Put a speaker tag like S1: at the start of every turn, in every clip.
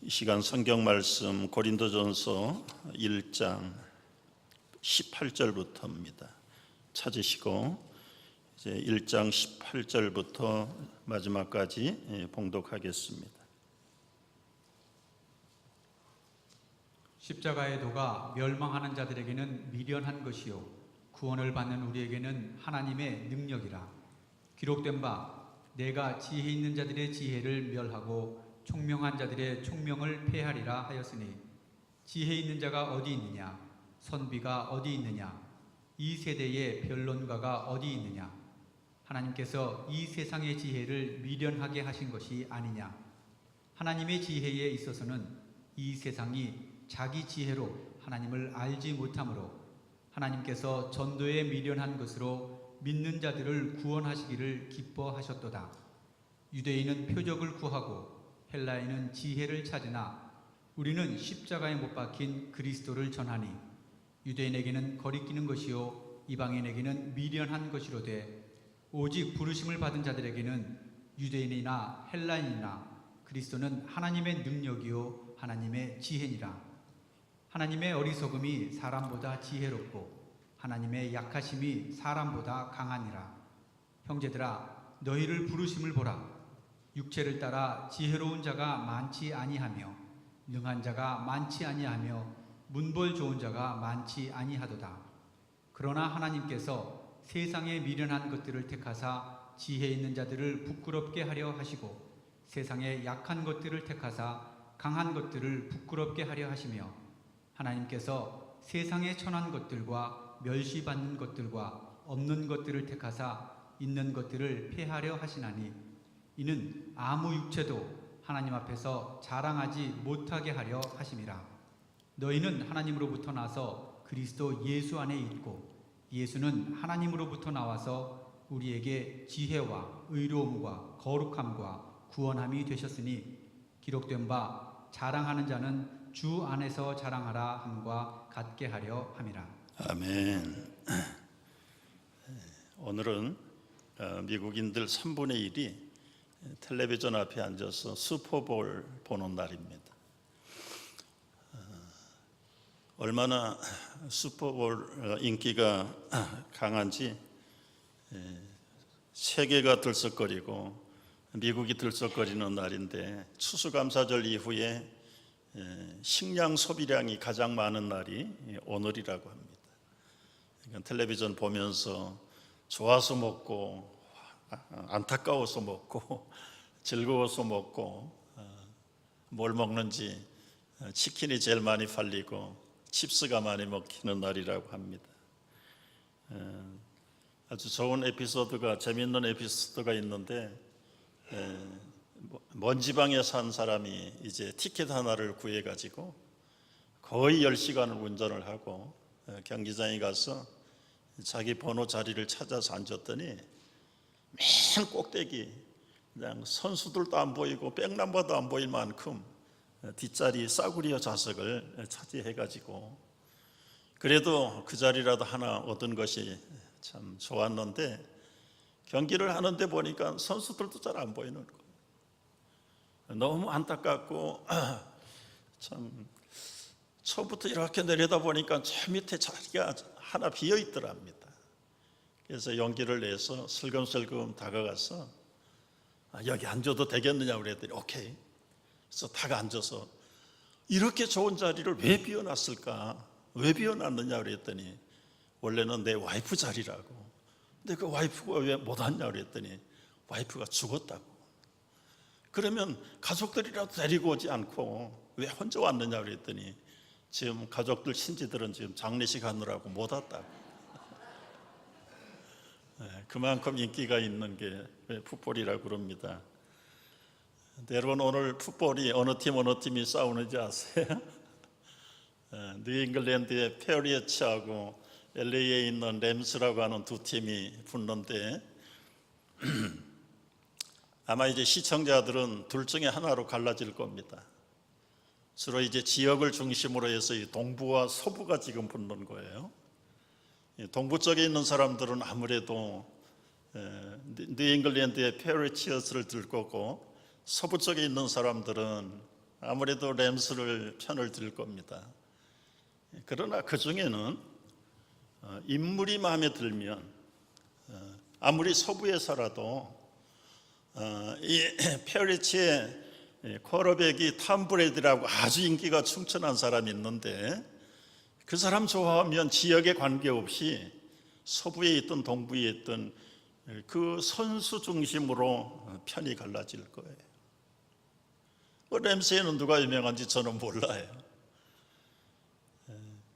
S1: 이 시간 성경 말씀 고린도전서 1장 18절부터입니다. 찾으시고 이제 1장 18절부터 마지막까지 봉독하겠습니다.
S2: 십자가의 도가 멸망하는 자들에게는 미련한 것이요 구원을 받는 우리에게는 하나님의 능력이라. 기록된 바 내가 지혜 있는 자들의 지혜를 멸하고 총명한 자들의 총명을 폐하리라 하였으니 지혜 있는 자가 어디 있느냐, 선비가 어디 있느냐, 이 세대의 변론가가 어디 있느냐. 하나님께서 이 세상의 지혜를 미련하게 하신 것이 아니냐. 하나님의 지혜에 있어서는 이 세상이 자기 지혜로 하나님을 알지 못하므로 하나님께서 전도에 미련한 것으로 믿는 자들을 구원하시기를 기뻐하셨도다. 유대인은 표적을 구하고 헬라인은 지혜를 찾으나 우리는 십자가에 못 박힌 그리스도를 전하니 유대인에게는 거리끼는 것이요 이방인에게는 미련한 것이로되 오직 부르심을 받은 자들에게는 유대인이나 헬라인이나 그리스도는 하나님의 능력이요 하나님의 지혜니라. 하나님의 어리석음이 사람보다 지혜롭고 하나님의 약하심이 사람보다 강하니라. 형제들아, 너희를 부르심을 보라. 육체를 따라 지혜로운 자가 많지 아니하며 능한 자가 많지 아니하며 문벌 좋은 자가 많지 아니하도다. 그러나 하나님께서 세상에 미련한 것들을 택하사 지혜 있는 자들을 부끄럽게 하려 하시고 세상에 약한 것들을 택하사 강한 것들을 부끄럽게 하려 하시며 하나님께서 세상에 천한 것들과 멸시받는 것들과 없는 것들을 택하사 있는 것들을 폐하려 하시나니 이는 아무 육체도 하나님 앞에서 자랑하지 못하게 하려 하심이라. 너희는 하나님으로부터 나서 그리스도 예수 안에 있고 예수는 하나님으로부터 나와서 우리에게 지혜와 의로움과 거룩함과 구원함이 되셨으니 기록된 바 자랑하는 자는 주 안에서 자랑하라 함과 같게 하려 함이라.
S1: 아멘. 오늘은 미국인들 3분의 1이 텔레비전 앞에 앉아서 슈퍼볼 보는 날입니다. 얼마나 슈퍼볼 인기가 강한지 세계가 들썩거리고 미국이 들썩거리는 날인데 추수감사절 이후에 식량 소비량이 가장 많은 날이 오늘이라고 합니다. 그러니까 텔레비전 보면서 좋아서 먹고 안타까워서 먹고 즐거워서 먹고 뭘 먹는지 치킨이 제일 많이 팔리고 칩스가 많이 먹히는 날이라고 합니다. 아주 좋은 에피소드가 재미있는 에피소드가 있는데 먼 지방에 산 사람이 이제 티켓 하나를 구해 가지고 거의 10시간을 운전을 하고 경기장에 가서 자기 번호 자리를 찾아서 앉았더니 맨 꼭대기 그냥 선수들도 안 보이고 백남바도 안 보일 만큼 뒷자리 싸구려 좌석을 차지해 가지고 그래도 그 자리라도 하나 얻은 것이 참 좋았는데 경기를 하는데 보니까 선수들도 잘 안 보이는 거예요. 너무 안타깝고 참 처음부터 이렇게 내려다보니까 저 밑에 자리가 하나 비어 있더랍니다. 그래서 용기를 내서 슬금슬금 다가가서 여기 앉아도 되겠느냐고 그랬더니 오케이. 그래서 딱 앉아서 이렇게 좋은 자리를 왜 비워놨을까? 왜 비워놨느냐 그랬더니 원래는 내 와이프 자리라고. 근데 그 와이프가 왜 못 왔냐 그랬더니 와이프가 죽었다고. 그러면 가족들이라도 데리고 오지 않고 왜 혼자 왔느냐 그랬더니 지금 가족들 친지들은 지금 장례식 하느라고 못 왔다고. 그만큼 인기가 있는 게 풋볼이라고 그럽니다. 여러분 오늘 풋볼이 어느 팀이 싸우는지 아세요? 뉴잉글랜드의 페리어츠하고 LA에 있는 램스라고 하는 두 팀이 붙는데 아마 이제 시청자들은 둘 중에 하나로 갈라질 겁니다. 주로 이제 지역을 중심으로 해서 이 동부와 서부가 지금 붙는 거예요. 동부 쪽에 있는 사람들은 아무래도 뉴잉글랜드의 페리어츠를 들 거고 서부 쪽에 있는 사람들은 아무래도 램스를 편을 들 겁니다. 그러나 그 중에는 인물이 마음에 들면 아무리 서부에 살아도 이 페어리치의 쿼러백이 탐 브레이드라고 아주 인기가 충천한 사람이 있는데 그 사람 좋아하면 지역에 관계없이 서부에 있던 동부에 있던 그 선수 중심으로 편이 갈라질 거예요. 램스에는 누가 유명한지 저는 몰라요.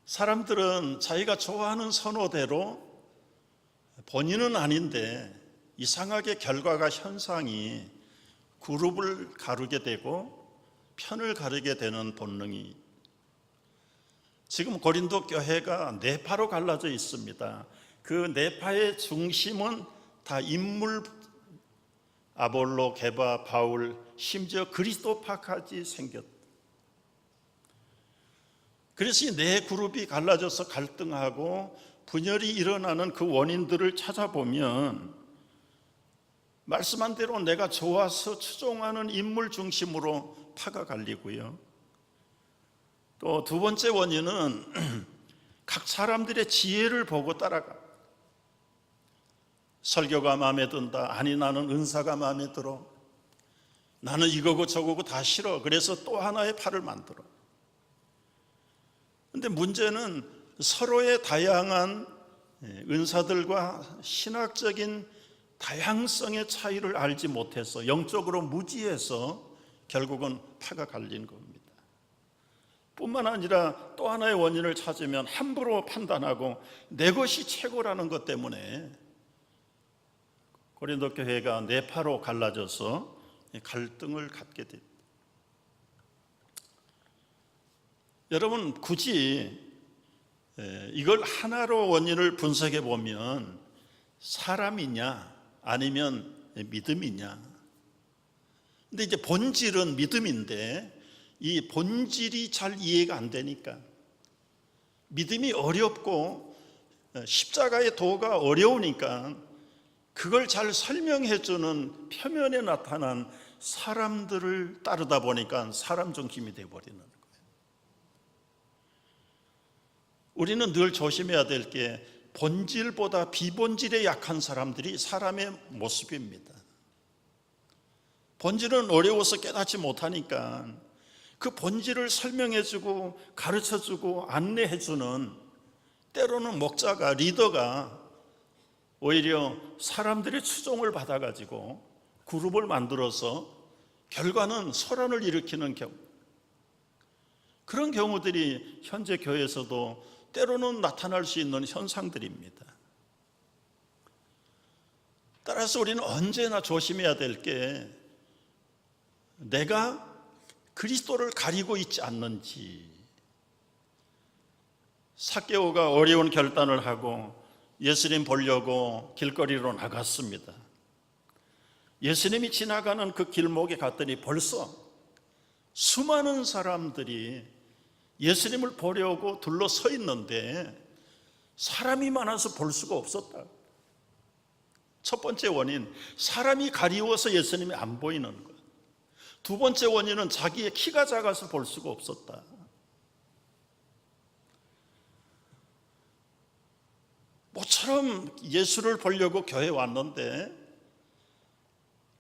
S1: 사람들은 자기가 좋아하는 선호대로 본인은 아닌데 이상하게 결과가 현상이 그룹을 가르게 되고 편을 가르게 되는 본능이 지금 고린도 교회가 네파로 갈라져 있습니다. 그 네파의 중심은 다 인물 아볼로, 게바, 바울, 심지어 그리스도파까지 생겼다. 그래서 이 네 그룹이 갈라져서 갈등하고 분열이 일어나는 그 원인들을 찾아보면 말씀한 대로 내가 좋아서 추종하는 인물 중심으로 파가 갈리고요. 또 두 번째 원인은 각 사람들의 지혜를 보고 따라가. 설교가 마음에 든다. 아니 나는 은사가 마음에 들어. 나는 이거고 저거고 다 싫어. 그래서 또 하나의 파를 만들어. 근데 문제는 서로의 다양한 은사들과 신학적인 다양성의 차이를 알지 못해서 영적으로 무지해서 결국은 파가 갈린 겁니다. 뿐만 아니라 또 하나의 원인을 찾으면 함부로 판단하고 내 것이 최고라는 것 때문에 고린도 교회가 네파로 갈라져서 갈등을 갖게 됐다. 여러분 굳이 이걸 하나로 원인을 분석해 보면 사람이냐 아니면 믿음이냐. 근데 이제 본질은 믿음인데 이 본질이 잘 이해가 안 되니까 믿음이 어렵고 십자가의 도가 어려우니까 그걸 잘 설명해 주는 표면에 나타난 사람들을 따르다 보니까 사람 중심이 되어버리는 거예요. 우리는 늘 조심해야 될 게 본질보다 비본질에 약한 사람들이 사람의 모습입니다. 본질은 어려워서 깨닫지 못하니까 그 본질을 설명해주고 가르쳐주고 안내해주는 때로는 목자가 리더가 오히려 사람들의 추종을 받아가지고 그룹을 만들어서 결과는 소란을 일으키는 경우, 그런 경우들이 현재 교회에서도 때로는 나타날 수 있는 현상들입니다. 따라서 우리는 언제나 조심해야 될 게 내가 그리스도를 가리고 있지 않는지. 삭개오가 어려운 결단을 하고 예수님 보려고 길거리로 나갔습니다. 예수님이 지나가는 그 길목에 갔더니 벌써 수많은 사람들이 예수님을 보려고 둘러서 있는데 사람이 많아서 볼 수가 없었다. 첫 번째 원인, 사람이 가리워서 예수님이 안 보이는 것. 두 번째 원인은 자기의 키가 작아서 볼 수가 없었다. 모처럼 예수를 보려고 교회에 왔는데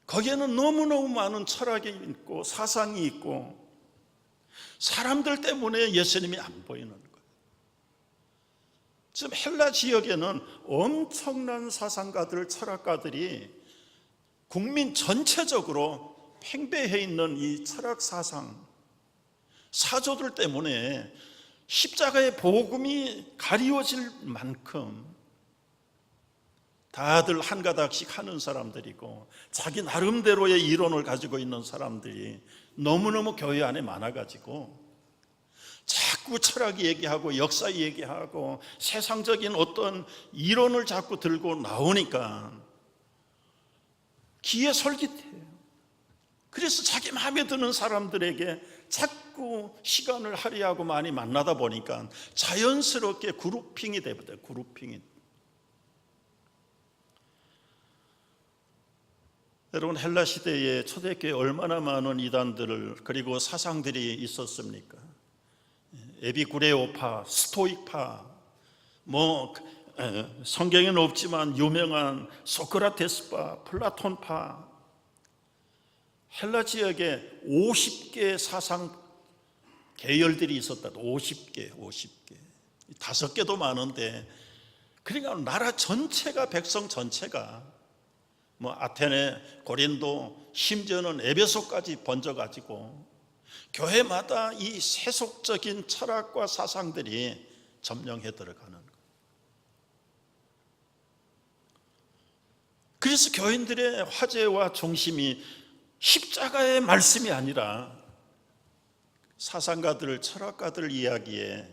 S1: 거기에는 너무너무 많은 철학이 있고 사상이 있고 사람들 때문에 예수님이 안 보이는 거예요. 지금 헬라 지역에는 엄청난 사상가들, 철학가들이 국민 전체적으로 팽배해 있는 이 철학 사상, 사조들 때문에 십자가의 복음이 가리워질 만큼 다들 한 가닥씩 하는 사람들이고 자기 나름대로의 이론을 가지고 있는 사람들이 너무너무 교회 안에 많아가지고 자꾸 철학 얘기하고 역사 얘기하고 세상적인 어떤 이론을 자꾸 들고 나오니까 귀에 솔깃해요. 그래서 자기 마음에 드는 사람들에게 자꾸 시간을 할애하고 많이 만나다 보니까 자연스럽게 그룹핑이 되거든요. 그룹핑이. 여러분, 헬라 시대에 초대교회에 얼마나 많은 이단들을 그리고 사상들이 있었습니까? 에비구레오파, 스토익파, 성경에는 없지만 유명한 소크라테스파, 플라톤파, 헬라 지역에 50개 사상 계열들이 있었다. 50개. 5개도 많은데, 그러니까 나라 전체가, 백성 전체가 아테네, 고린도, 심지어는 에베소까지 번져가지고 교회마다 이 세속적인 철학과 사상들이 점령해 들어가는 거예요. 그래서 교인들의 화제와 중심이 십자가의 말씀이 아니라 사상가들, 철학가들 이야기에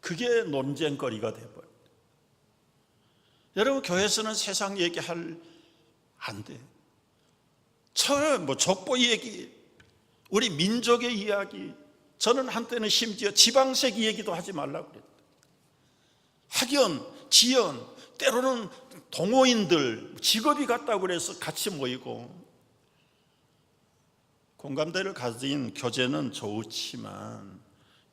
S1: 그게 논쟁거리가 돼버려요. 여러분, 교회에서는 세상 얘기할 안 돼. 족보 얘기, 우리 민족의 이야기, 저는 한때는 심지어 지방색 얘기도 하지 말라고 그랬어요. 학연, 지연, 때로는 동호인들 직업이 같다고 그래서 같이 모이고, 공감대를 가진 교제는 좋지만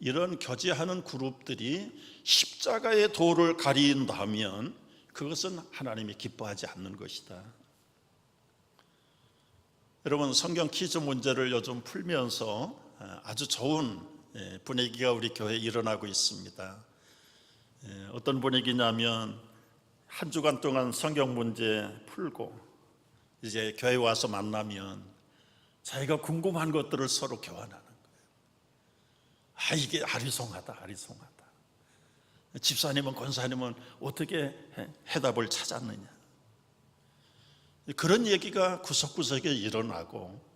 S1: 이런 교제하는 그룹들이 십자가의 도를 가린다면 그것은 하나님이 기뻐하지 않는 것이다. 여러분, 성경 퀴즈 문제를 요즘 풀면서 아주 좋은 분위기가 우리 교회에 일어나고 있습니다. 어떤 분위기냐면 한 주간 동안 성경 문제 풀고 이제 교회 와서 만나면 자기가 궁금한 것들을 서로 교환하는 거예요. 이게 아리송하다. 집사님은, 권사님은 어떻게 해답을 찾았느냐. 그런 얘기가 구석구석에 일어나고,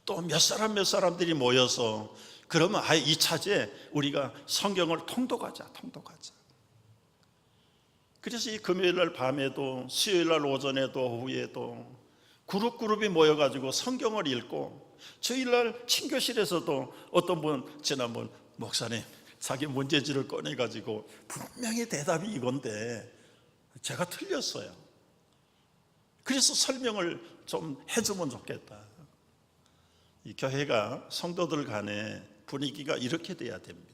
S1: 또 몇 사람들이 모여서 그러면 이 차제 우리가 성경을 통독하자. 그래서 이 금요일날 밤에도, 수요일날 오전에도, 오후에도 그룹이 모여가지고 성경을 읽고, 주일날 친교실에서도 어떤 분 지난번 목사님 자기 문제지를 꺼내가지고 분명히 대답이 이건데 제가 틀렸어요. 그래서 설명을 좀 해주면 좋겠다. 이 교회가 성도들 간에 분위기가 이렇게 돼야 됩니다.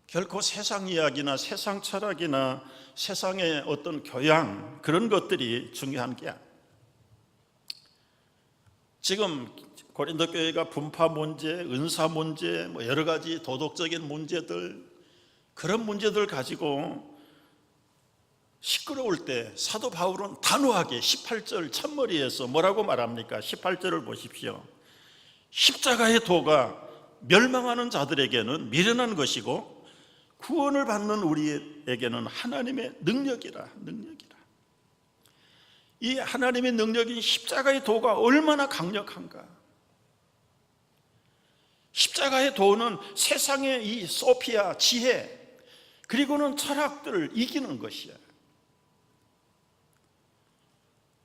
S1: 결코 세상 이야기나 세상 철학이나 세상의 어떤 교양, 그런 것들이 중요한 게 아니에요. 지금 고린도 교회가 분파 문제, 은사 문제, 여러 가지 도덕적인 문제들, 그런 문제들 가지고 시끄러울 때 사도 바울은 단호하게 18절 첫머리에서 뭐라고 말합니까? 18절을 보십시오. 십자가의 도가 멸망하는 자들에게는 미련한 것이고 구원을 받는 우리에게는 하나님의 능력이라. 이 하나님의 능력인 십자가의 도가 얼마나 강력한가. 십자가의 도는 세상의 이 소피아, 지혜, 그리고는 철학들을 이기는 것이야.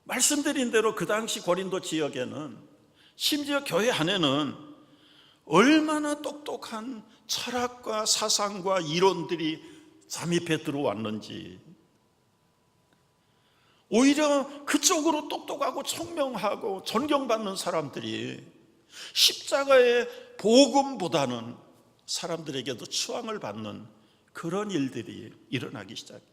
S1: 말씀드린 대로 그 당시 고린도 지역에는, 심지어 교회 안에는 얼마나 똑똑한 철학과 사상과 이론들이 잠입해 들어왔는지, 오히려 그쪽으로 똑똑하고 총명하고 존경받는 사람들이 십자가의 복음보다는 사람들에게도 추앙을 받는 그런 일들이 일어나기 시작해요.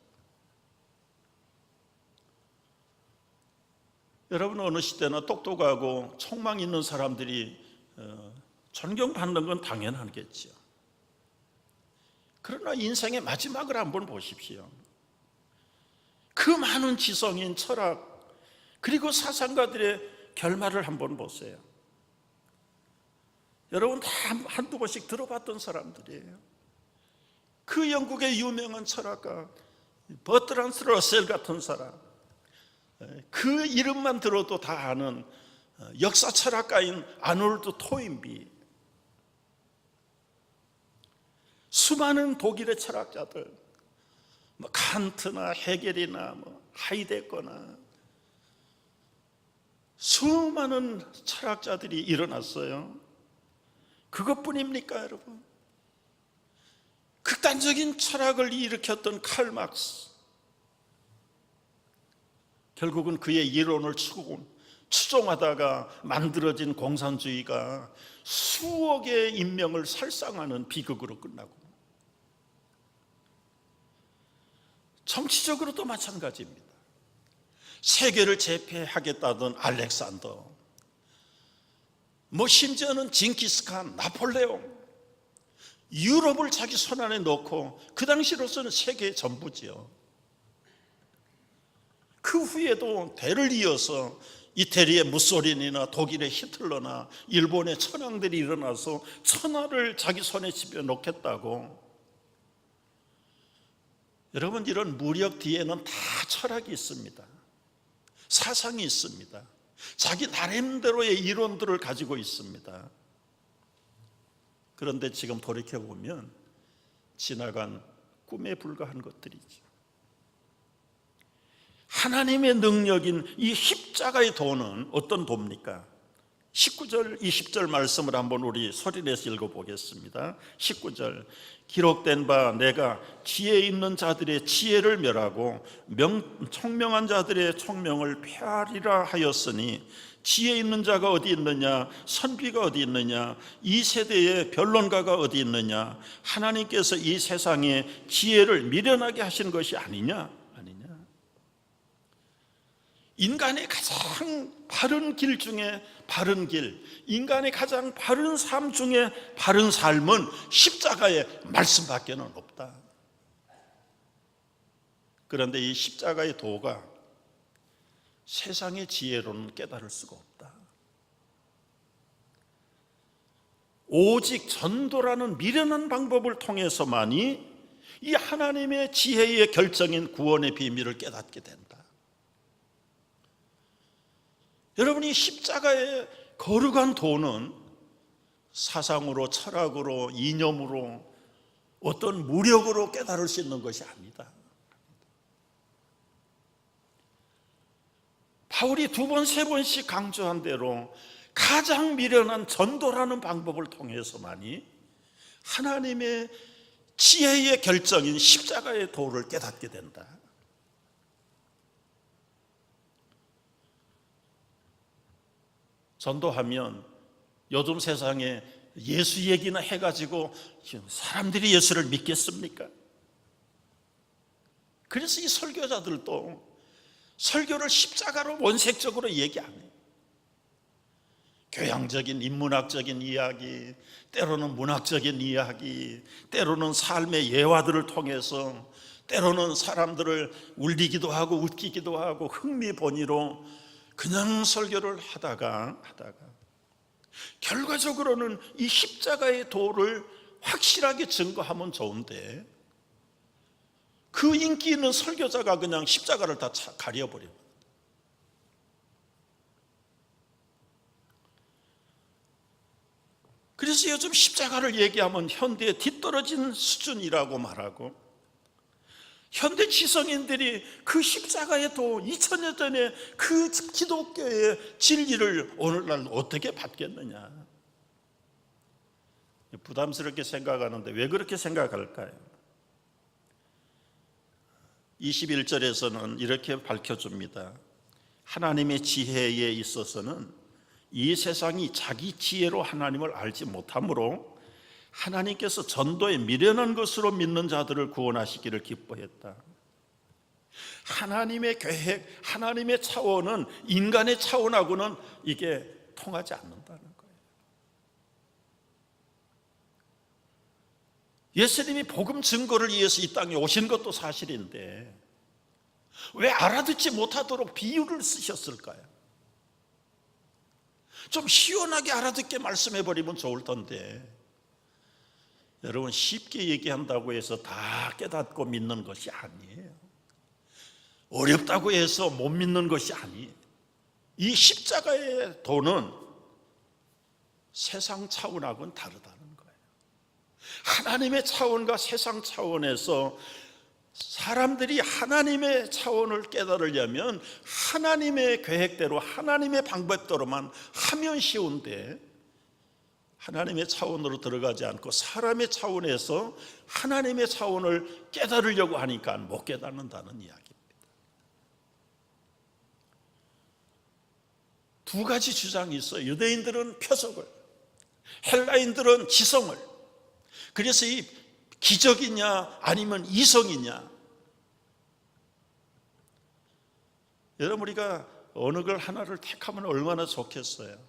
S1: 여러분, 어느 시대나 똑똑하고 총망 있는 사람들이 존경받는 건 당연하겠죠. 그러나 인생의 마지막을 한번 보십시오. 그 많은 지성인 철학, 그리고 사상가들의 결말을 한번 보세요. 여러분 다 한두 번씩 들어봤던 사람들이에요. 그 영국의 유명한 철학가 버트란드 러셀 같은 사람, 그 이름만 들어도 다 아는 역사 철학가인 아놀드 토인비, 수많은 독일의 철학자들, 칸트나 헤겔이나 하이데거나 수많은 철학자들이 일어났어요. 그것뿐입니까, 여러분? 극단적인 철학을 일으켰던 칼 막스, 결국은 그의 이론을 추종하다가 만들어진 공산주의가 수억의 인명을 살상하는 비극으로 끝나고, 정치적으로도 마찬가지입니다. 세계를 제패하겠다던 알렉산더, 심지어는 징기스칸, 나폴레옹, 유럽을 자기 손안에 넣고 그 당시로서는 세계의 전부지요. 그 후에도 대를 이어서 이태리의 무솔리니나 독일의 히틀러나 일본의 천황들이 일어나서 천하를 자기 손에 집어넣겠다고. 여러분, 이런 무력 뒤에는 다 철학이 있습니다. 사상이 있습니다. 자기 나름대로의 이론들을 가지고 있습니다. 그런데 지금 돌이켜보면 지나간 꿈에 불과한 것들이죠. 하나님의 능력인 이 십자가의 도는 어떤 도입니까? 19절, 20절 말씀을 한번 우리 소리내서 읽어보겠습니다. 19절, 기록된 바 내가 지혜 있는 자들의 지혜를 멸하고 총명한 자들의 총명을 폐하리라 하였으니, 지혜 있는 자가 어디 있느냐? 선비가 어디 있느냐? 이 세대의 변론가가 어디 있느냐? 하나님께서 이 세상에 지혜를 미련하게 하신 것이 아니냐? 인간의 가장 바른 길 중에 바른 길, 인간의 가장 바른 삶 중에 바른 삶은 십자가의 말씀밖에는 없다. 그런데 이 십자가의 도가 세상의 지혜로는 깨달을 수가 없다. 오직 전도라는 미련한 방법을 통해서만이 이 하나님의 지혜의 결정인 구원의 비밀을 깨닫게 된다. 여러분이 십자가의 거룩한 도는 사상으로, 철학으로, 이념으로, 어떤 무력으로 깨달을 수 있는 것이 아니다. 바울이 2번, 3번씩 강조한 대로 가장 미련한 전도라는 방법을 통해서만이 하나님의 지혜의 결정인 십자가의 도를 깨닫게 된다. 전도하면 요즘 세상에 예수 얘기나 해가지고 사람들이 예수를 믿겠습니까? 그래서 이 설교자들도 설교를 십자가로 원색적으로 얘기 안 해요. 교양적인 인문학적인 이야기, 때로는 문학적인 이야기, 때로는 삶의 예화들을 통해서, 때로는 사람들을 울리기도 하고 웃기기도 하고 흥미본의로 그냥 설교를 하다가 결과적으로는 이 십자가의 도를 확실하게 증거하면 좋은데, 그 인기 있는 설교자가 그냥 십자가를 다 가려버려요. 그래서 요즘 십자가를 얘기하면 현대에 뒤떨어진 수준이라고 말하고, 현대 지성인들이 그 십자가의 도, 2000년 전에 그 기독교의 진리를 오늘날 어떻게 받겠느냐, 부담스럽게 생각하는데 왜 그렇게 생각할까요? 21절에서는 이렇게 밝혀줍니다. 하나님의 지혜에 있어서는 이 세상이 자기 지혜로 하나님을 알지 못하므로 하나님께서 전도에 미련한 것으로 믿는 자들을 구원하시기를 기뻐했다. 하나님의 계획, 하나님의 차원은 인간의 차원하고는 이게 통하지 않는다는 거예요. 예수님이 복음 증거를 위해서 이 땅에 오신 것도 사실인데 왜 알아듣지 못하도록 비유를 쓰셨을까요? 좀 시원하게 알아듣게 말씀해버리면 좋을 텐데, 여러분, 쉽게 얘기한다고 해서 다 깨닫고 믿는 것이 아니에요. 어렵다고 해서 못 믿는 것이 아니에요. 이 십자가의 도는 세상 차원하고는 다르다는 거예요. 하나님의 차원과 세상 차원에서 사람들이 하나님의 차원을 깨달으려면 하나님의 계획대로, 하나님의 방법대로만 하면 쉬운데, 하나님의 차원으로 들어가지 않고 사람의 차원에서 하나님의 차원을 깨달으려고 하니까 못 깨닫는다는 이야기입니다. 두 가지 주장이 있어요. 유대인들은 표적을, 헬라인들은 지성을. 그래서 이 기적이냐 아니면 이성이냐. 여러분, 우리가 어느 걸 하나를 택하면 얼마나 좋겠어요.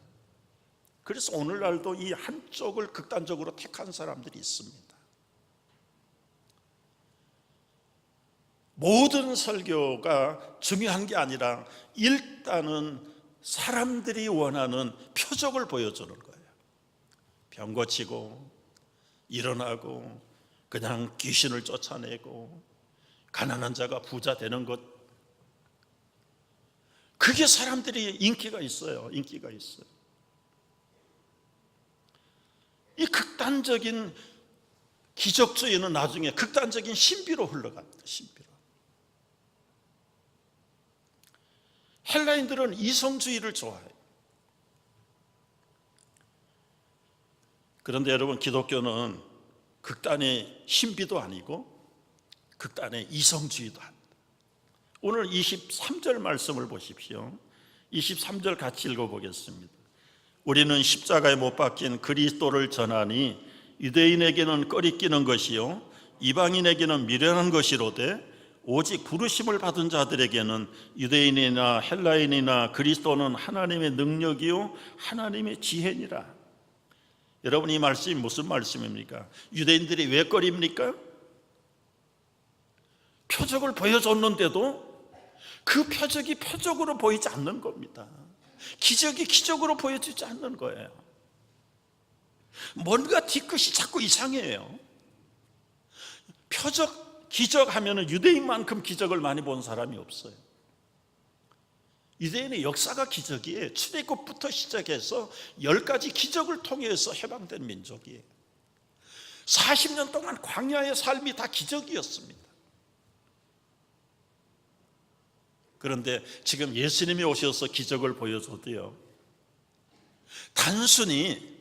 S1: 그래서 오늘날도 이 한쪽을 극단적으로 택한 사람들이 있습니다. 모든 설교가 중요한 게 아니라 일단은 사람들이 원하는 표적을 보여주는 거예요. 병 고치고 일어나고 그냥 귀신을 쫓아내고 가난한 자가 부자 되는 것, 그게 사람들이 인기가 있어요. 인기가 있어요. 이 극단적인 기적주의는 나중에 극단적인 신비로 흘러갑니다. 신비로. 헬라인들은 이성주의를 좋아해요. 그런데 여러분, 기독교는 극단의 신비도 아니고 극단의 이성주의도 아닙니다. 오늘 23절 말씀을 보십시오. 23절 같이 읽어보겠습니다. 우리는 십자가에 못 박힌 그리스도를 전하니 유대인에게는 꺼리끼는 것이요 이방인에게는 미련한 것이로되 오직 부르심을 받은 자들에게는 유대인이나 헬라인이나 그리스도는 하나님의 능력이요 하나님의 지혜니라. 여러분, 이 말씀이 무슨 말씀입니까? 유대인들이 왜 꺼립니까? 표적을 보여줬는데도 그 표적이 표적으로 보이지 않는 겁니다. 기적이 기적으로 보여지지 않는 거예요. 뭔가 뒤끝이 자꾸 이상해요. 표적, 기적 하면은 유대인만큼 기적을 많이 본 사람이 없어요. 유대인의 역사가 기적이에요. 출애굽부터 시작해서 10가지 기적을 통해서 해방된 민족이에요. 40년 동안 광야의 삶이 다 기적이었습니다. 그런데 지금 예수님이 오셔서 기적을 보여줘도요, 단순히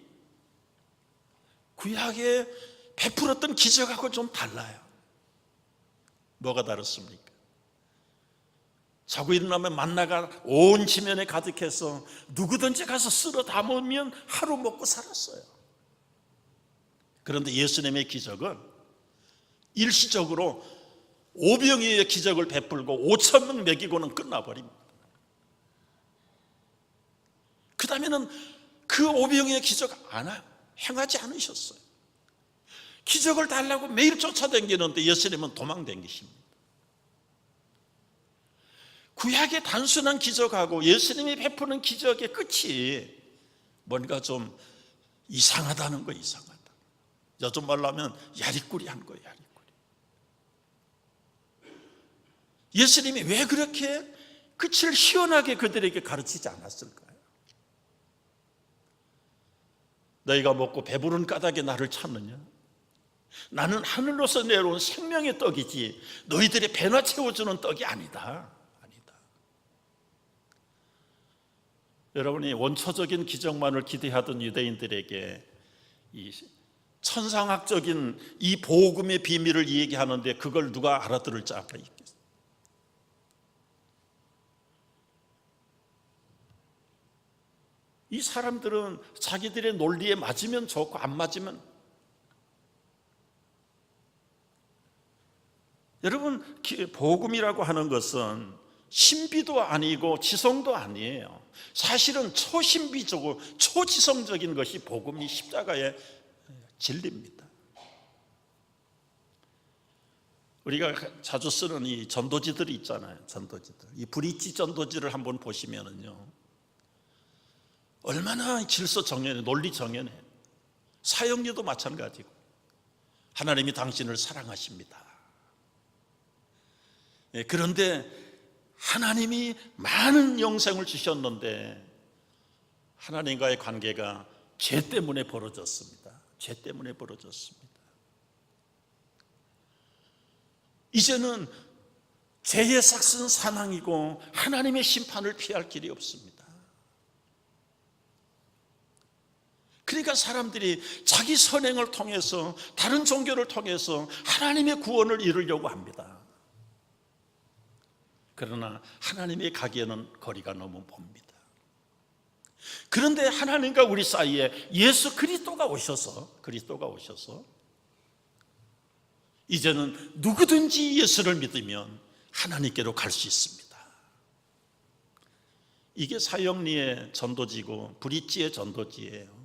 S1: 구약에 베풀었던 기적하고 좀 달라요. 뭐가 다릅니까? 자고 일어나면 만나가 온 지면에 가득해서 누구든지 가서 쓸어 담으면 하루 먹고 살았어요. 그런데 예수님의 기적은 일시적으로 오병이어의 기적을 베풀고 5,000명 먹이고는 끝나버립니다. 그 다음에는 그 오병이어의 기적 행하지 않으셨어요. 기적을 달라고 매일 쫓아다니는데 예수님은 도망다니십니다. 구약의 단순한 기적하고 예수님이 베푸는 기적의 끝이 뭔가 좀 이상하다는 거. 이상하다. 요즘 말로 하면 야리꾸리한 거예요. 야리꾸리. 예수님이 왜 그렇게 끝을 시원하게 그들에게 가르치지 않았을까요? 너희가 먹고 배부른 까닭에 나를 찾느냐? 나는 하늘로서 내려온 생명의 떡이지 너희들의 배나 채워주는 떡이 아니다. 여러분이 원초적인 기적만을 기대하던 유대인들에게 이 천상학적인 이 복음의 비밀을 얘기하는데 그걸 누가 알아들을 자가 있겠어요? 이 사람들은 자기들의 논리에 맞으면 좋고 안 맞으면, 여러분, 복음이라고 하는 것은 신비도 아니고 지성도 아니에요. 사실은 초신비적이고 초지성적인 것이 복음이 십자가의 진리입니다. 우리가 자주 쓰는 이 전도지들이 있잖아요. 전도지들. 이 브릿지 전도지를 한번 보시면은요, 얼마나 질서 정연해, 논리 정연해. 사형리도 마찬가지고. 하나님이 당신을 사랑하십니다. 그런데 하나님이 많은 영생을 주셨는데 하나님과의 관계가 죄 때문에 벌어졌습니다. 죄 때문에 벌어졌습니다. 이제는 죄의 삭은 사망이고 하나님의 심판을 피할 길이 없습니다. 그러니까 사람들이 자기 선행을 통해서, 다른 종교를 통해서 하나님의 구원을 이루려고 합니다. 그러나 하나님의 가기에는 거리가 너무 멉니다. 그런데 하나님과 우리 사이에 예수 그리스도가 오셔서 이제는 누구든지 예수를 믿으면 하나님께로 갈 수 있습니다. 이게 사형리의 전도지고 브릿지의 전도지예요.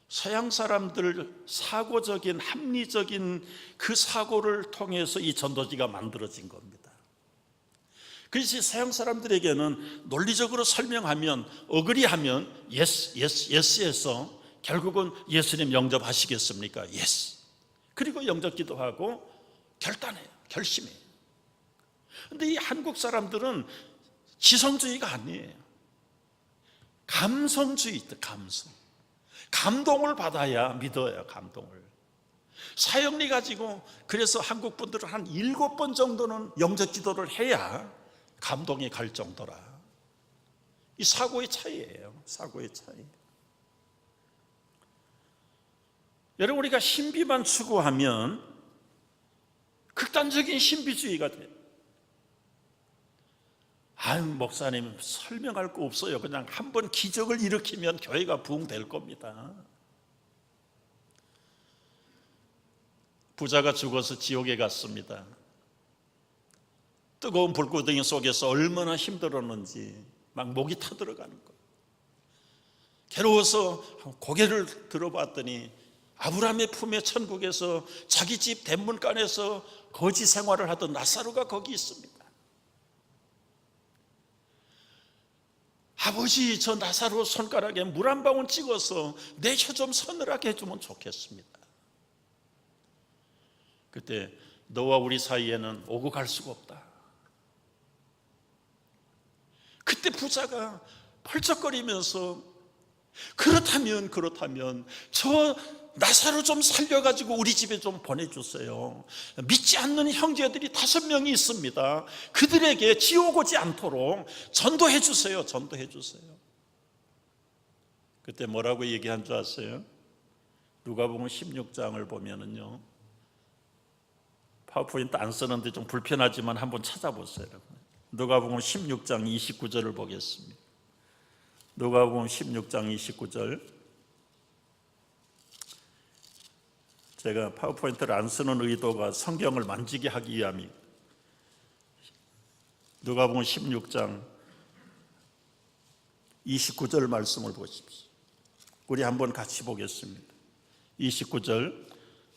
S1: 서양 사람들 사고적인 합리적인 그 사고를 통해서 이 전도지가 만들어진 겁니다. 그래서 서양 사람들에게는 논리적으로 설명하면 어그리하면 예스에서 결국은 예수님 영접하시겠습니까? 예스. 그리고 영접 기도하고 결단해요. 결심해요. 그런데 이 한국 사람들은 지성주의가 아니에요. 감성주의다. 감동을 받아야 믿어요. 감동을. 사형리 가지고 그래서 한국 분들은 한 7번 정도는 영접 기도를 해야 감동이 갈 정도라. 이 사고의 차이예요. 사고의 차이. 여러분, 우리가 신비만 추구하면 극단적인 신비주의가 돼요. 아유, 목사님 설명할 거 없어요. 그냥 한번 기적을 일으키면 교회가 부흥될 겁니다. 부자가 죽어서 지옥에 갔습니다. 뜨거운 불구덩이 속에서 얼마나 힘들었는지 막 목이 타들어가는 거예요. 괴로워서 고개를 들어봤더니 아브라함의 품에 천국에서 자기 집 대문간에서 거지 생활을 하던 나사로가 거기 있습니다. 아버지, 저 나사로 손가락에 물 한 방울 찍어서 내 혀 좀 서늘하게 해주면 좋겠습니다. 그때 너와 우리 사이에는 오고 갈 수가 없다. 그때 부자가 펄쩍거리면서 그렇다면 저 나사로 좀 살려가지고 우리 집에 좀 보내주세요. 믿지 않는 형제들이 5명이 있습니다. 그들에게 지옥 오지 않도록 전도해 주세요. 그때 뭐라고 얘기한 줄 아세요? 누가복음 16장을 보면은요, 파워포인트 안 쓰는데 좀 불편하지만 한번 찾아보세요. 누가복음 16장 29절을 보겠습니다. 누가복음 16장 29절. 제가 파워포인트를 안 쓰는 의도가 성경을 만지게 하기 위함이. 누가복음 16장 29절 말씀을 보십시오. 우리 한번 같이 보겠습니다. 29절.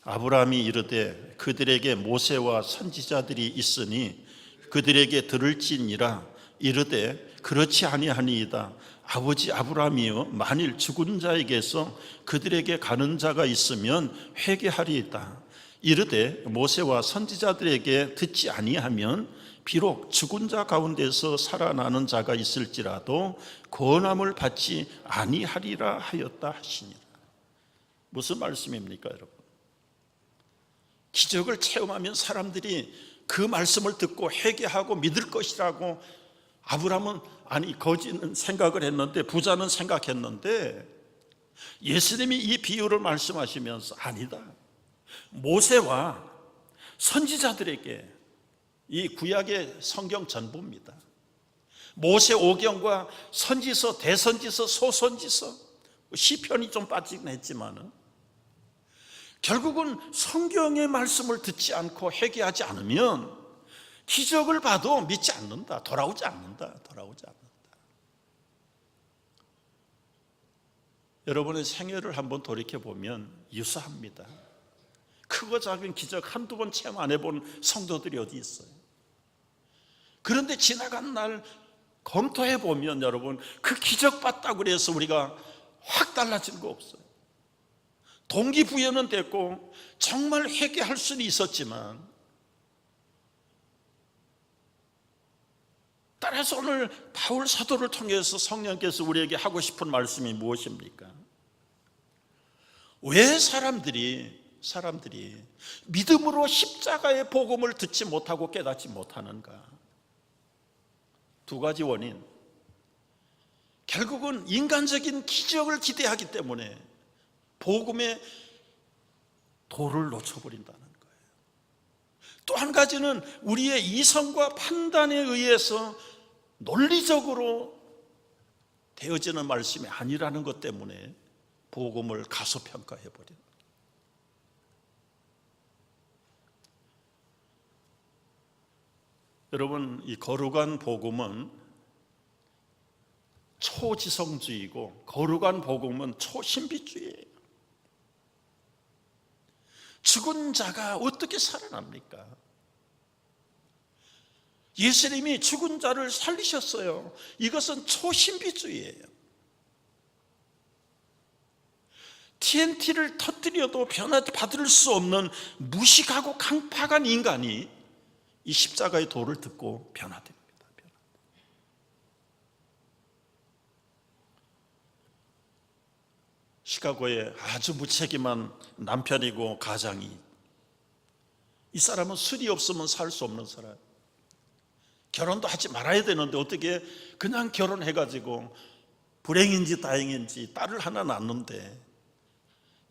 S1: 아브라함이 이르되 그들에게 모세와 선지자들이 있으니 그들에게 들을지니라. 이르되 그렇지 아니하니이다. 아버지 아브라함이여, 만일 죽은 자에게서 그들에게 가는 자가 있으면 회개하리이다. 이르되 모세와 선지자들에게 듣지 아니하면 비록 죽은 자 가운데서 살아나는 자가 있을지라도 구원함을 받지 아니하리라 하였다 하시니라. 무슨 말씀입니까, 여러분? 기적을 체험하면 사람들이 그 말씀을 듣고 회개하고 믿을 것이라고 아브라함은 거지는 생각을 했는데, 부자는 생각했는데, 예수님이 이 비유를 말씀하시면서 아니다. 모세와 선지자들에게, 이 구약의 성경 전부입니다. 모세 오경과 선지서, 대선지서, 소선지서, 시편이 좀 빠지긴 했지만은 결국은 성경의 말씀을 듣지 않고 회개하지 않으면 기적을 봐도 믿지 않는다. 돌아오지 않는다. 여러분의 생애를 한번 돌이켜보면 유사합니다. 크고 작은 기적 한두 번 체험 안 해본 성도들이 어디 있어요? 그런데 지나간 날 검토해보면 여러분, 그 기적 봤다고 그래서 우리가 확 달라진 거 없어요. 동기부여는 됐고 정말 회개할 수는 있었지만, 따라서 오늘 바울 사도를 통해서 성령께서 우리에게 하고 싶은 말씀이 무엇입니까? 왜 사람들이 믿음으로 십자가의 복음을 듣지 못하고 깨닫지 못하는가? 2가지 원인. 결국은 인간적인 기적을 기대하기 때문에 복음의 도를 놓쳐버린다는 거예요. 또 한 가지는 우리의 이성과 판단에 의해서 논리적으로 되어지는 말씀이 아니라는 것 때문에 복음을 가소평가해버려요. 여러분, 이 거룩한 복음은 초지성주의고 거룩한 복음은 초신비주의예요. 죽은 자가 어떻게 살아납니까? 예수님이 죽은 자를 살리셨어요. 이것은 초신비주의예요. TNT를 터뜨려도 변화받을 수 없는 무식하고 강팍한 인간이 이 십자가의 도를 듣고 변화됩니다. 시카고에 아주 무책임한 남편이고 가장이, 이 사람은 술이 없으면 살 수 없는 사람, 결혼도 하지 말아야 되는데 어떻게 그냥 결혼해가지고 불행인지 다행인지 딸을 하나 낳는데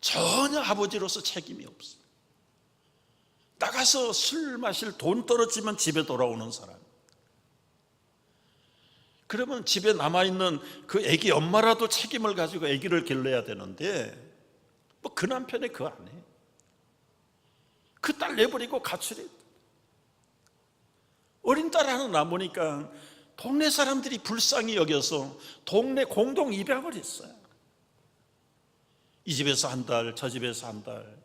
S1: 전혀 아버지로서 책임이 없어. 나가서 술 마실 돈 떨어지면 집에 돌아오는 사람. 그러면 집에 남아있는 그 아기 엄마라도 책임을 가지고 아기를 길러야 되는데 뭐 그 남편이 그거 안 해. 그 딸 내버리고 가출해. 어린 딸 하나 남으니까 동네 사람들이 불쌍히 여겨서 동네 공동 입양을 했어요. 이 집에서 한 달, 저 집에서 한 달.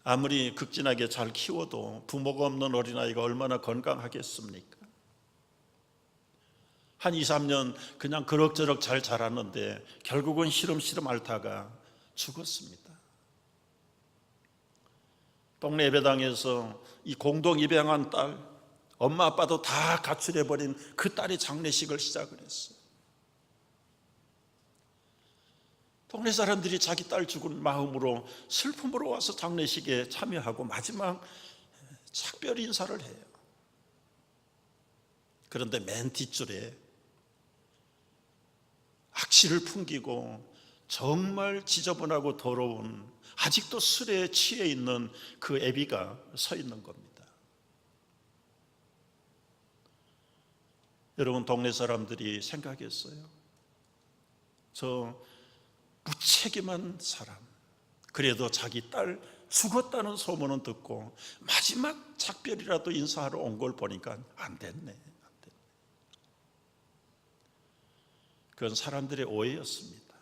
S1: 아무리 극진하게 잘 키워도 부모가 없는 어린아이가 얼마나 건강하겠습니까? 한 2, 3년 그냥 그럭저럭 잘 자랐는데 결국은 시름시름 앓다가 죽었습니다. 동네 예배당에서 이 공동 입양한 딸, 엄마 아빠도 다 가출해버린 그 딸이 장례식을 시작을 했어요. 동네 사람들이 자기 딸 죽은 마음으로 슬픔으로 와서 장례식에 참여하고 마지막 작별 인사를 해요. 그런데 맨 뒷줄에 악취를 풍기고 정말 지저분하고 더러운, 아직도 술에 취해 있는 그 애비가 서 있는 겁니다. 여러분, 동네 사람들이 생각했어요. 저 무책임한 사람, 그래도 자기 딸 죽었다는 소문은 듣고 마지막 작별이라도 인사하러 온 걸 보니까 안 됐네. 그건 사람들의 오해였습니다.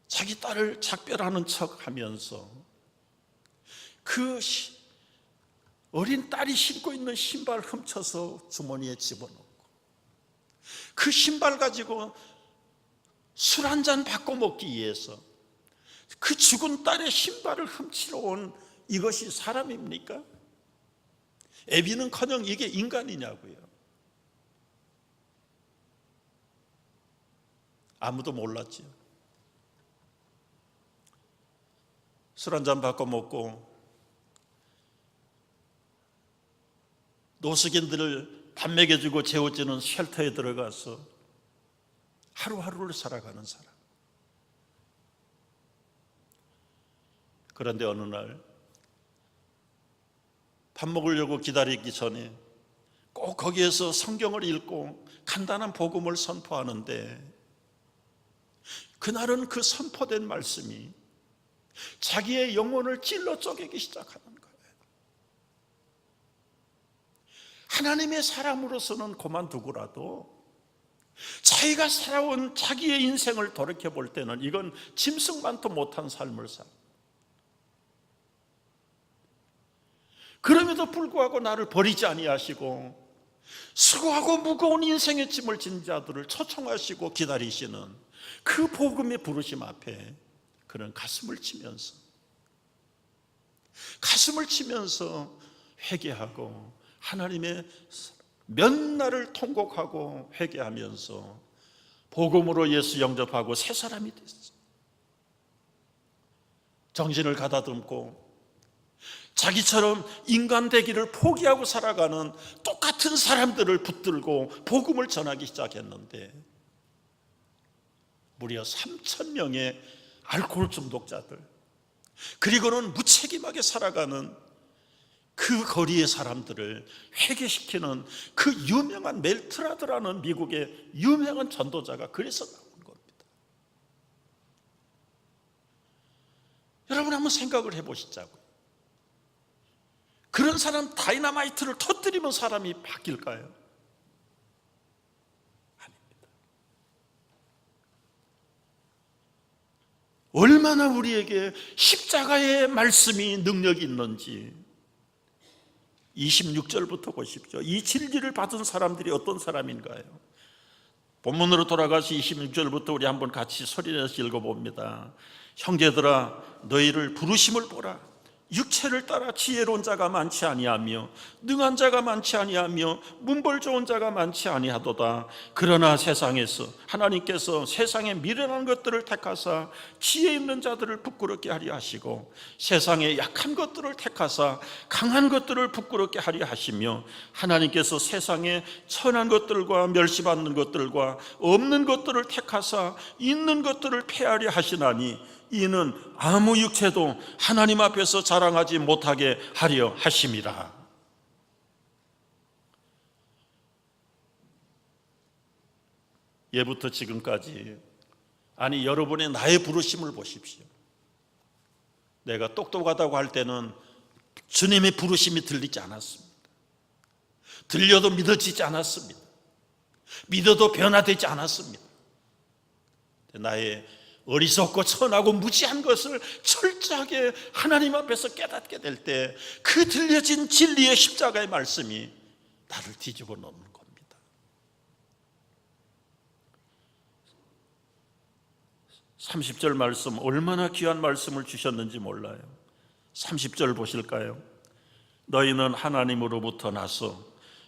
S1: 자기 딸을 작별하는 척 하면서 그 어린 딸이 신고 있는 신발 훔쳐서 주머니에 집어넣고 그 신발 가지고 술 한 잔 바꿔 먹기 위해서 그 죽은 딸의 신발을 훔치러 온 이것이 사람입니까? 애비는커녕 이게 인간이냐고요. 아무도 몰랐죠. 술 한 잔 바꿔 먹고 노숙인들을 밥 먹여주고 재워주는 쉘터에 들어가서 하루하루를 살아가는 사람. 그런데 어느 날 밥 먹으려고 기다리기 전에 꼭 거기에서 성경을 읽고 간단한 복음을 선포하는데 그날은 그 선포된 말씀이 자기의 영혼을 찔러 쪼개기 시작하는 거예요. 하나님의 사람으로서는 그만두고라도 자기가 살아온 자기의 인생을 돌이켜볼 때는 이건 짐승만도 못한 삶을 살. 그럼에도 불구하고 나를 버리지 아니하시고 수고하고 무거운 인생의 짐을 진 자들을 초청하시고 기다리시는 그 복음의 부르심 앞에 그는 가슴을 치면서 회개하고 하나님의 몇 날을 통곡하고 회개하면서 복음으로 예수 영접하고 새 사람이 됐어요. 정신을 가다듬고 자기처럼 인간 되기를 포기하고 살아가는 똑같은 사람들을 붙들고 복음을 전하기 시작했는데 무려 3,000명의 알코올 중독자들, 그리고는 무책임하게 살아가는 그 거리의 사람들을 회개시키는 그 유명한 멜트라드라는 미국의 유명한 전도자가 그래서 나온 겁니다. 여러분 한번 생각을 해보시자고요. 그런 사람 다이너마이트를 터뜨리면 사람이 바뀔까요? 아닙니다. 얼마나 우리에게 십자가의 말씀이 능력이 있는지 26절부터 보십시오. 이 진리를 받은 사람들이 어떤 사람인가요? 본문으로 돌아가서 26절부터 우리 한번 같이 소리내서 읽어봅니다. 형제들아 너희를 부르심을 보라. 육체를 따라 지혜로운 자가 많지 아니하며 능한 자가 많지 아니하며 문벌 좋은 자가 많지 아니하도다. 그러나 세상에서 하나님께서 세상에 미련한 것들을 택하사 지혜 있는 자들을 부끄럽게 하려 하시고 세상에 약한 것들을 택하사 강한 것들을 부끄럽게 하려 하시며 하나님께서 세상에 천한 것들과 멸시받는 것들과 없는 것들을 택하사 있는 것들을 폐하려 하시나니 이는 아무 육체도 하나님 앞에서 자랑하지 못하게 하려 하심이라. 예부터 지금까지 아니 여러분의 나의 부르심을 보십시오. 내가 똑똑하다고 할 때는 주님의 부르심이 들리지 않았습니다. 들려도 믿어지지 않았습니다. 믿어도 변화되지 않았습니다. 나의 어리석고 천하고 무지한 것을 철저하게 하나님 앞에서 깨닫게 될 때 그 들려진 진리의 십자가의 말씀이 나를 뒤집어 놓는 겁니다. 30절 말씀 얼마나 귀한 말씀을 주셨는지 몰라요. 30절 보실까요? 너희는 하나님으로부터 나서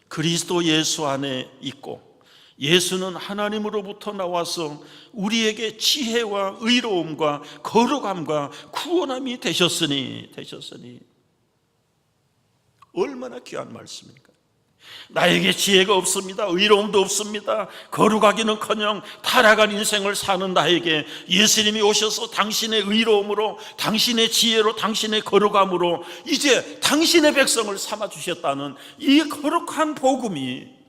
S1: 그리스도 예수 안에 있고 예수는 하나님으로부터 나와서 우리에게 지혜와 의로움과 거룩함과 구원함이 되셨으니 얼마나 귀한 말씀입니까? 나에게 지혜가 없습니다. 의로움도 없습니다. 거룩하기는커녕 타락한 인생을 사는 나에게 예수님이 오셔서 당신의 의로움으로 당신의 지혜로 당신의 거룩함으로 이제 당신의 백성을 삼아주셨다는 이 거룩한 복음이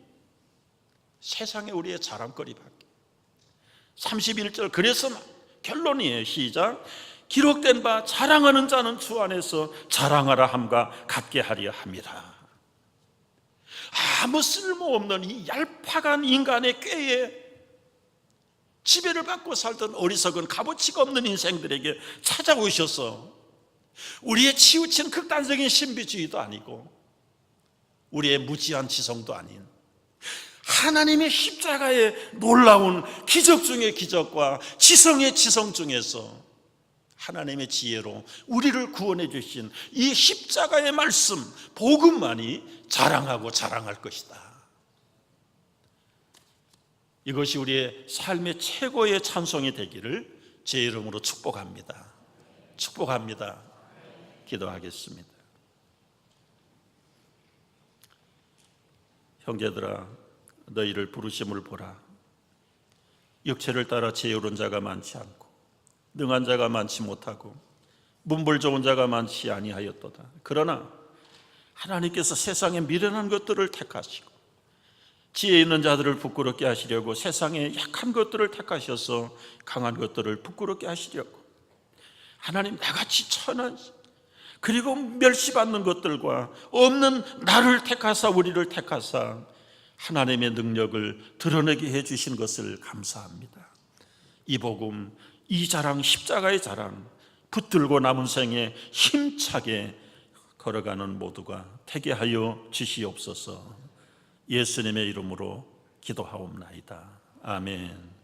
S1: 세상에 우리의 자랑거리 밖에. 31절 그래서 결론이에요. 시작. 기록된 바 자랑하는 자는 주 안에서 자랑하라 함과 같게 하려 함이라. 아무 쓸모없는 이 얄팍한 인간의 꾀에 지배를 받고 살던 어리석은 값어치가 없는 인생들에게 찾아오셔서 우리의 치우친 극단적인 신비주의도 아니고 우리의 무지한 지성도 아닌 하나님의 십자가의 놀라운 기적 중의 기적과 지성의 지성 중에서 하나님의 지혜로 우리를 구원해 주신 이 십자가의 말씀, 복음만이 자랑하고 자랑할 것이다. 이것이 우리의 삶의 최고의 찬송이 되기를 제 이름으로 축복합니다. 축복합니다. 기도하겠습니다. 형제들아 너희를 부르심을 보라. 육체를 따라 지혜로운 자가 많지 않고 능한 자가 많지 못하고 문벌 좋은 자가 많지 아니하였도다. 그러나 하나님께서 세상에 미련한 것들을 택하시고 지혜 있는 자들을 부끄럽게 하시려고 세상에 약한 것들을 택하셔서 강한 것들을 부끄럽게 하시려고 하나님 나같이 천한 그리고 멸시받는 것들과 없는 나를 택하사 우리를 택하사 하나님의 능력을 드러내게 해주신 것을 감사합니다. 이 복음, 이 자랑, 십자가의 자랑 붙들고 남은 생에 힘차게 걸어가는 모두가 되게 하여 주시옵소서. 예수님의 이름으로 기도하옵나이다. 아멘.